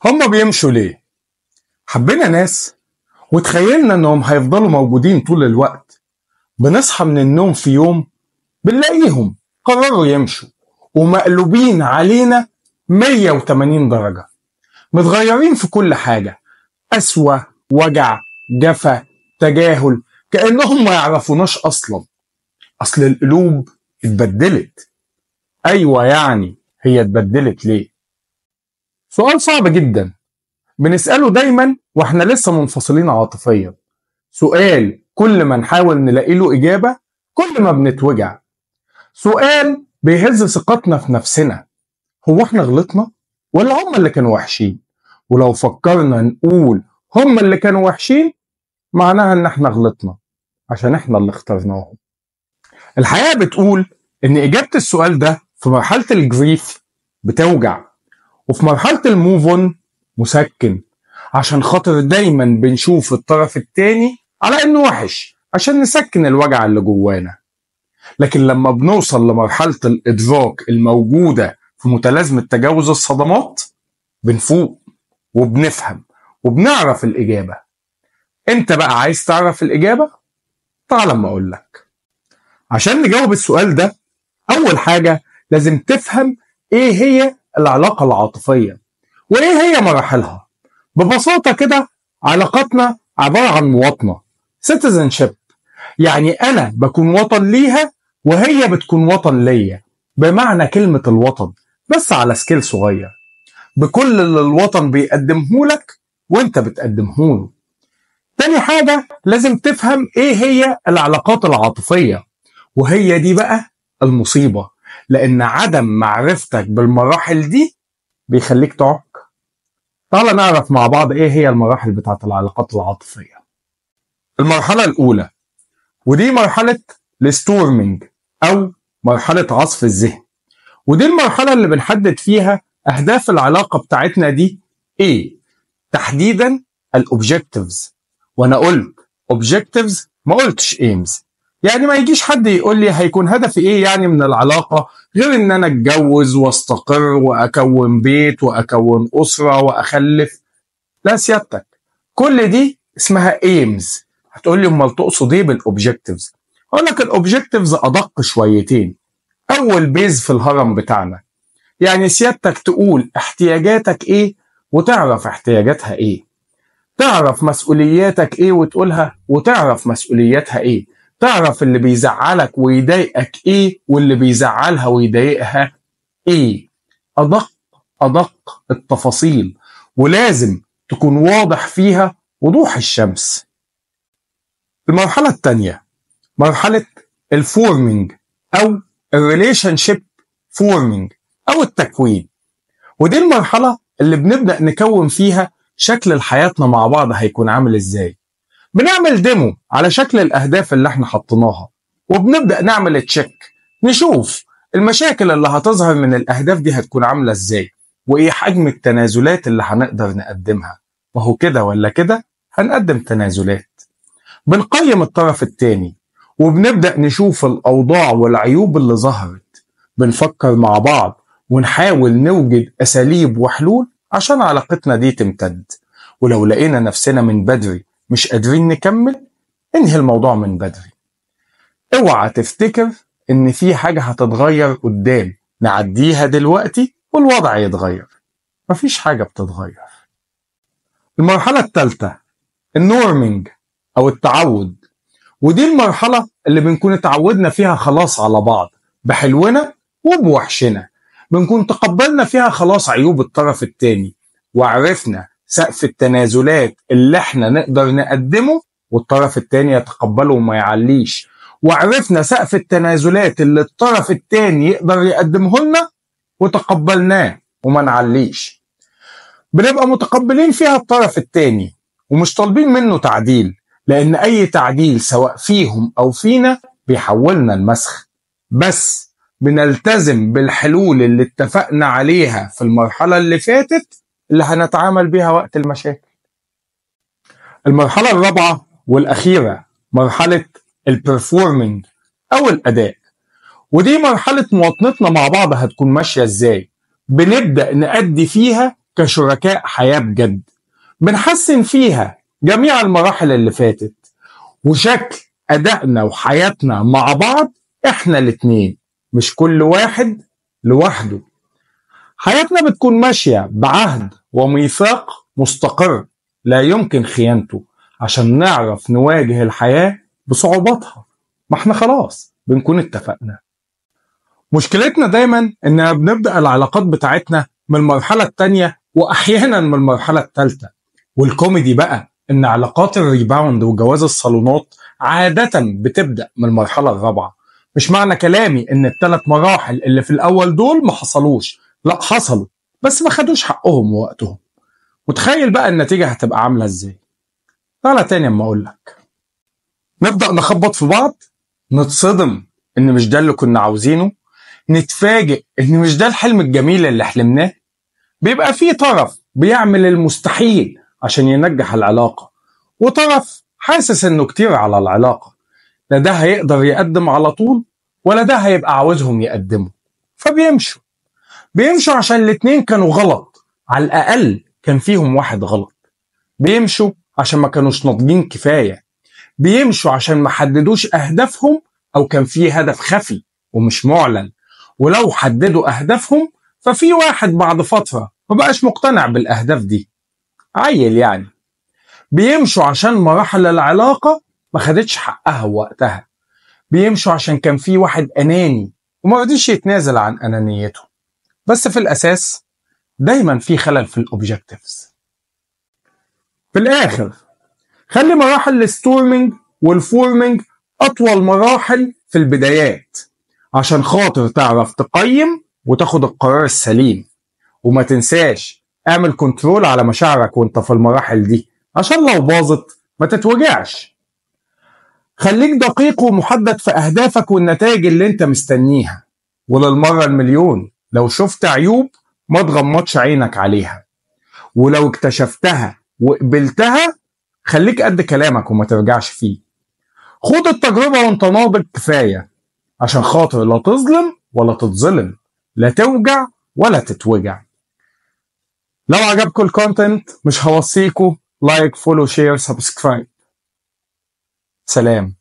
هما بيمشوا ليه؟ حبينا ناس وتخيلنا انهم هيفضلوا موجودين طول الوقت. بنصحى من النوم في يوم بنلاقيهم قرروا يمشوا ومقلوبين علينا 180 درجة، متغيرين في كل حاجة، قسوة، وجع، جفا، تجاهل، كأنهم ما يعرفوناش أصلا. أصل القلوب اتبدلت. أيوة، يعني هي اتبدلت ليه؟ سؤال صعب جدا بنسأله دايما واحنا لسه منفصلين عاطفيا. سؤال كل ما نحاول نلاقي له إجابة كل ما بنتوجع. سؤال بيهز ثقتنا في نفسنا. هو احنا غلطنا ولا هم اللي كانوا وحشين؟ ولو فكرنا نقول هم اللي كانوا وحشين معناها ان احنا غلطنا عشان احنا اللي اخترناهم. الحقيقة بتقول ان إجابة السؤال ده في مرحلة الجريف بتوجع، وفي مرحلة الموفون مسكن، عشان خاطر دايما بنشوف الطرف التاني على انه وحش عشان نسكن الوجع اللي جوانا. لكن لما بنوصل لمرحلة الإدراك الموجودة في متلازمة تجاوز الصدمات بنفوق وبنفهم وبنعرف الإجابة. انت بقى عايز تعرف الإجابة؟ تعال اما اقول لك. عشان نجاوب السؤال ده أول حاجة لازم تفهم ايه هي العلاقة العاطفية وايه هي مراحلها. ببساطة كده علاقاتنا عبارة عن مواطنة، citizenship، يعني أنا بكون وطن ليها وهي بتكون وطن ليا، بمعنى كلمة الوطن بس على سكيل صغير، بكل اللي الوطن بيقدمه لك وانت بتقدمه له. تاني حاجة لازم تفهم ايه هي العلاقات العاطفية، وهي دي بقى المصيبة، لأن عدم معرفتك بالمراحل دي بيخليك تعك. تعال نعرف مع بعض ايه هي المراحل بتاعت العلاقات العاطفية. المرحلة الأولى، ودي مرحلة الستورمينج أو مرحلة عصف الذهن، ودي المرحلة اللي بنحدد فيها أهداف العلاقة بتاعتنا دي ايه، تحديدا الأوبجكتيفز. وأنا قلت أوبجكتيفز ما قلتش ايمز، يعني ما يجيش حد يقول لي هيكون هدفي ايه يعني من العلاقة غير ان انا اتجوز واستقر واكون بيت واكون اسرة واخلف. لا سيادتك، كل دي اسمها ايمز. هتقول لي امال تقصد ايه بالاوبجكتيفز؟ اقول لك الاوبجكتيفز ادق شويتين. اول بيز في الهرم بتاعنا، يعني سيادتك تقول احتياجاتك ايه وتعرف احتياجاتها ايه، تعرف مسؤولياتك ايه وتقولها وتعرف مسؤولياتها ايه، تعرف اللي بيزعلك ويضايقك ايه واللي بيزعلها ويضايقها ايه. ادق التفاصيل، ولازم تكون واضح فيها وضوح الشمس. المرحلة الثانية مرحلة الفورمينج أو الريليشن شيب فورمينج أو التكوين، ودي المرحلة اللي بنبدأ نكون فيها شكل حياتنا مع بعض هيكون عامل ازاي. بنعمل ديمو على شكل الأهداف اللي احنا حطيناها، وبنبدأ نعمل تشيك، نشوف المشاكل اللي هتظهر من الأهداف دي هتكون عاملة ازاي، وإيه حجم التنازلات اللي هنقدر نقدمها. وهو كده ولا كده هنقدم تنازلات. بنقيم الطرف التاني وبنبدأ نشوف الأوضاع والعيوب اللي ظهرت. بنفكر مع بعض ونحاول نوجد أساليب وحلول عشان علاقتنا دي تمتد. ولو لقينا نفسنا من بدري مش قادرين نكمل، انهي الموضوع من بدري. اوعى تفتكر ان في حاجة هتتغير قدام نعديها دلوقتي والوضع يتغير. مفيش حاجة بتتغير. المرحلة الثالثة النورمينج او التعود، ودي المرحلة اللي بنكون اتعودنا فيها خلاص على بعض بحلونا وبوحشنا. بنكون تقبلنا فيها خلاص عيوب الطرف التاني، وعرفنا سقف التنازلات اللي احنا نقدر نقدمه والطرف التاني يتقبله وما يعليش، وعرفنا سقف التنازلات اللي الطرف التاني يقدر يقدمه لنا وتقبلناه وما نعليش. بنبقى متقبلين فيها الطرف التاني ومش طالبين منه تعديل، لأن أي تعديل سواء فيهم أو فينا بيحولنا المسخ. بس بنلتزم بالحلول اللي اتفقنا عليها في المرحلة اللي فاتت اللي هنتعامل بيها وقت المشاكل. المرحلة الرابعة والأخيرة مرحلة البرفورمينج أو الأداء، ودي مرحلة مواطنتنا مع بعض هتكون ماشية إزاي. بنبدأ نأدي فيها كشركاء حياة بجد بنحسن فيها جميع المراحل اللي فاتت، وشكل أدائنا وحياتنا مع بعض إحنا الاتنين، مش كل واحد لوحده. حياتنا بتكون ماشية بعهد وميثاق مستقر لا يمكن خيانته عشان نعرف نواجه الحياة بصعوباتها. ما احنا خلاص بنكون اتفقنا. مشكلتنا دايما اننا بنبدأ العلاقات بتاعتنا من المرحلة التانية واحيانا من المرحلة التالتة، والكوميدي بقى ان علاقات الريباوند وجواز الصالونات عادة بتبدأ من المرحلة الرابعة. مش معنى كلامي ان الثلاث مراحل اللي في الاول دول ما حصلوش، لا حصلوا، بس ما خدوش حقهم ووقتهم. وتخيل بقى النتيجة هتبقى عاملة ازاي. تعالى تاني اما اقول لك. نبدأ نخبط في بعض، نتصدم ان مش ده اللي كنا عاوزينه، نتفاجئ ان مش ده الحلم الجميل اللي حلمناه. بيبقى فيه طرف بيعمل المستحيل عشان ينجح العلاقة، وطرف حاسس انه كتير على العلاقة، لا ده هيقدر يقدم على طول ولا ده هيبقى عاوزهم يقدموا، بيمشوا عشان الاتنين كانوا غلط، على الأقل كان فيهم واحد غلط. بيمشوا عشان ما كانوش ناضجين كفاية، بيمشوا عشان ما حددوش أهدافهم أو كان فيه هدف خفي ومش معلن، ولو حددوا أهدافهم ففي واحد بعد فترة ما بقاش مقتنع بالأهداف دي، عيل يعني. بيمشوا عشان مراحل العلاقة ما خدتش حقها وقتها، بيمشوا عشان كان في واحد أناني وما رضيش يتنازل عن أنانيته. بس في الأساس دايما في خلل في الأوبجكتيفز. في الآخر خلي مراحل الستورمينج والفورمينج أطول مراحل في البدايات عشان خاطر تعرف تقيم وتاخد القرار السليم. وما تنساش اعمل كنترول على مشاعرك وانت في المراحل دي عشان لو باظت ما تتوجعش. خليك دقيق ومحدد في أهدافك والنتائج اللي انت مستنيها، وللمرة المليون لو شفت عيوب ما تغمضش عينك عليها، ولو اكتشفتها وقبلتها خليك قد كلامك وما ترجعش فيه. خد التجربة وانت ناضج كفاية عشان خاطر لا تظلم ولا تتظلم، لا توجع ولا تتوجع. لو عجبكم الكونتنت مش هوصيكم لايك فولو شير سبسكرايب. سلام.